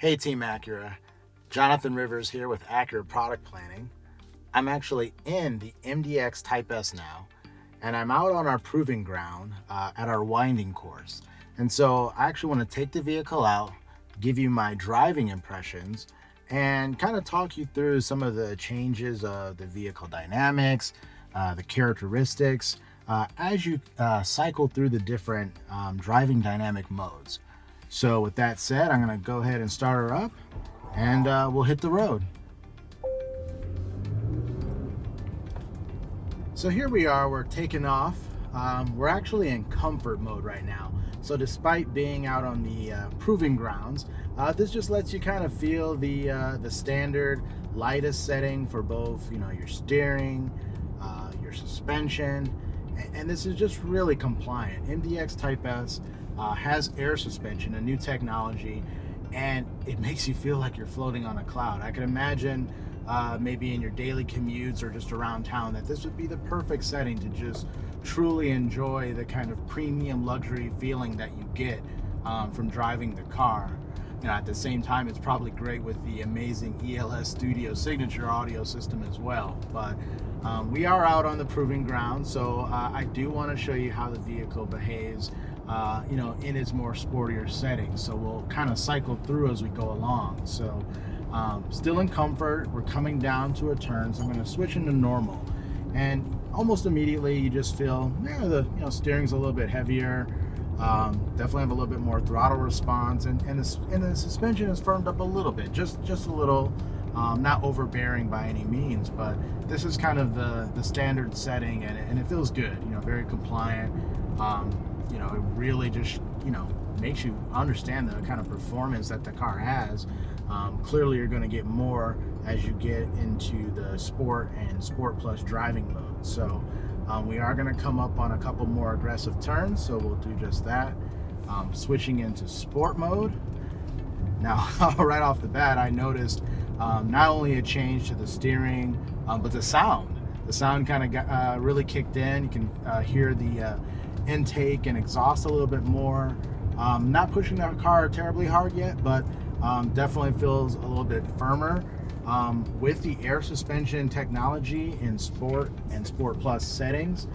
Hey Team Acura, Jonathan Rivers here with Acura Product Planning. I'm actually in the MDX Type S now, and I'm out on our proving ground at our winding course. And so I actually want to take the vehicle out, give you my driving impressions, and kind of talk you through some of the changes of the vehicle dynamics, the characteristics, as you cycle through the different driving dynamic modes. So with that said, I'm going to go ahead and start her up, and we'll hit the road. So here we are, we're taking off. We're actually in comfort mode right now. So despite being out on the proving grounds, this just lets you kind of feel the standard lightest setting for both, your steering, your suspension, and this is just really compliant. MDX Type S has air suspension, a new technology, and it makes you feel like you're floating on a cloud. I can imagine maybe in your daily commutes or just around town that this would be the perfect setting to just truly enjoy the kind of premium luxury feeling that you get from driving the car. At the same time, it's probably great with the amazing ELS Studio signature audio system as well. But we are out on the proving ground, so I do want to show you how the vehicle behaves in its more sportier settings. So we'll kind of cycle through as we go along. So still in comfort, we're coming down to a turn, so I'm going to switch into normal, and almost immediately you just feel the steering's a little bit heavier. Definitely have a little bit more throttle response, and the suspension is firmed up a little bit, just a little. Not overbearing by any means, but this is kind of the standard setting, and it feels good. Very compliant. It really just makes you understand the kind of performance that the car has. Clearly you're going to get more as you get into the Sport and Sport Plus driving mode. So we are going to come up on a couple more aggressive turns, so we'll do just that. Switching into Sport mode. Now right off the bat, I noticed not only a change to the steering, but the sound. The sound kind of got really kicked in. You can hear the intake and exhaust a little bit more. Not pushing that car terribly hard yet, but definitely feels a little bit firmer. With the air suspension technology in Sport and Sport Plus settings,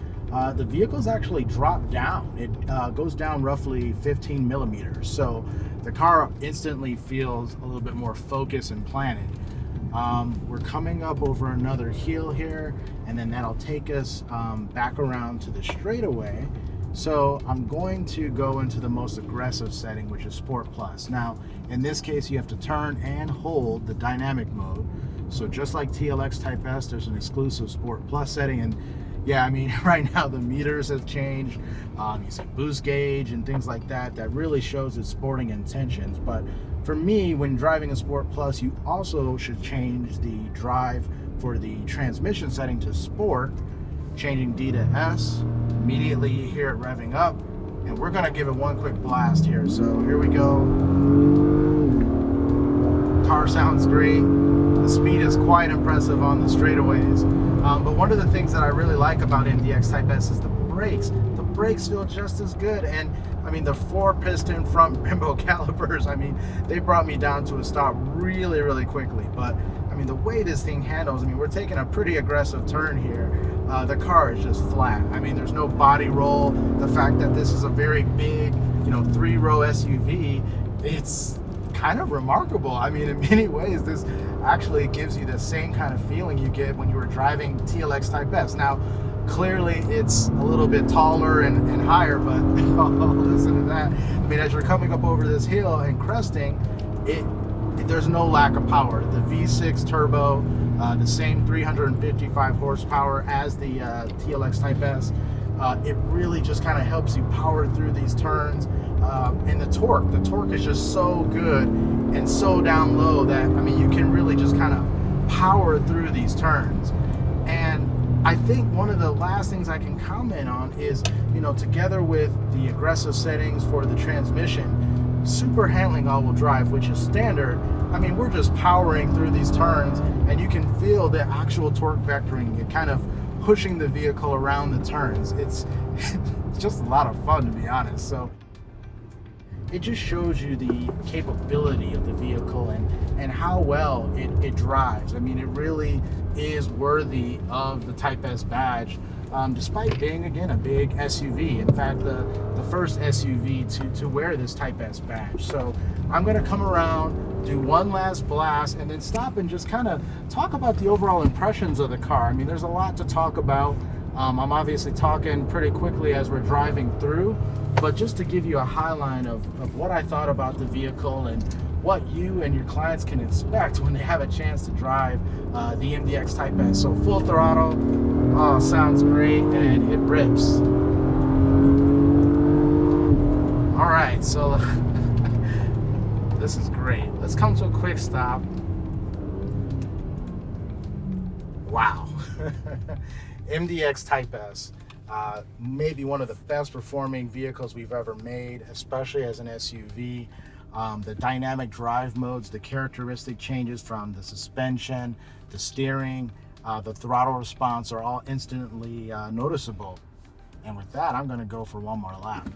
the vehicle's actually dropped down. It goes down roughly 15 millimeters. So the car instantly feels a little bit more focused and planted. We're coming up over another hill here, and then that'll take us back around to the straightaway. So I'm going to go into the most aggressive setting, which is Sport Plus. Now, in this case, you have to turn and hold the dynamic mode. So just like TLX Type S, there's an exclusive Sport Plus setting, and yeah, right now the meters have changed. You see boost gauge and things like that. That really shows its sporting intentions. But for me, when driving a Sport Plus, you also should change the drive for the transmission setting to Sport, changing D to S. Immediately you hear it revving up, and we're gonna give it one quick blast here. So here we go. Car sounds great. The speed is quite impressive on the straightaways. But one of the things that I really like about MDX Type S is the brakes. The brakes feel just as good, and the 4-piston front Brembo calipers, they brought me down to a stop really quickly. But the way this thing handles, we're taking a pretty aggressive turn here. The car is just flat. There's no body roll. The fact that this is a very big, 3-row SUV, it's kind of remarkable. In many ways, this actually gives you the same kind of feeling you get when you were driving TLX Type S. Now, clearly it's a little bit taller and higher, but listen to that. As you're coming up over this hill and cresting, there's no lack of power. The V6 turbo, the same 355 horsepower as the TLX Type S. It really just kind of helps you power through these turns. And the torque is just so good and so down low that you can really just kind of power through these turns. And I think one of the last things I can comment on is, together with the aggressive settings for the transmission, super handling all-wheel drive, which is standard. We're just powering through these turns, and you can feel the actual torque vectoring. You're kind of pushing the vehicle around the turns. It's just a lot of fun, to be honest. So it just shows you the capability of the vehicle and how well it drives. I mean, it really is worthy of the Type S badge, despite being, again, a big SUV. In fact, the first SUV to wear this Type S badge. So I'm going to come around, do one last blast, and then stop and just kind of talk about the overall impressions of the car. I mean, there's a lot to talk about. I'm obviously talking pretty quickly as we're driving through, but just to give you a highline of what I thought about the vehicle and what you and your clients can expect when they have a chance to drive the MDX Type S. So full throttle, oh, sounds great, and it rips. All right, so this is great. Let's come to a quick stop. Wow. MDX Type S, maybe one of the best performing vehicles we've ever made, especially as an SUV. The dynamic drive modes, the characteristic changes from the suspension, the steering, the throttle response are all instantly noticeable. And with that, I'm going to go for one more lap.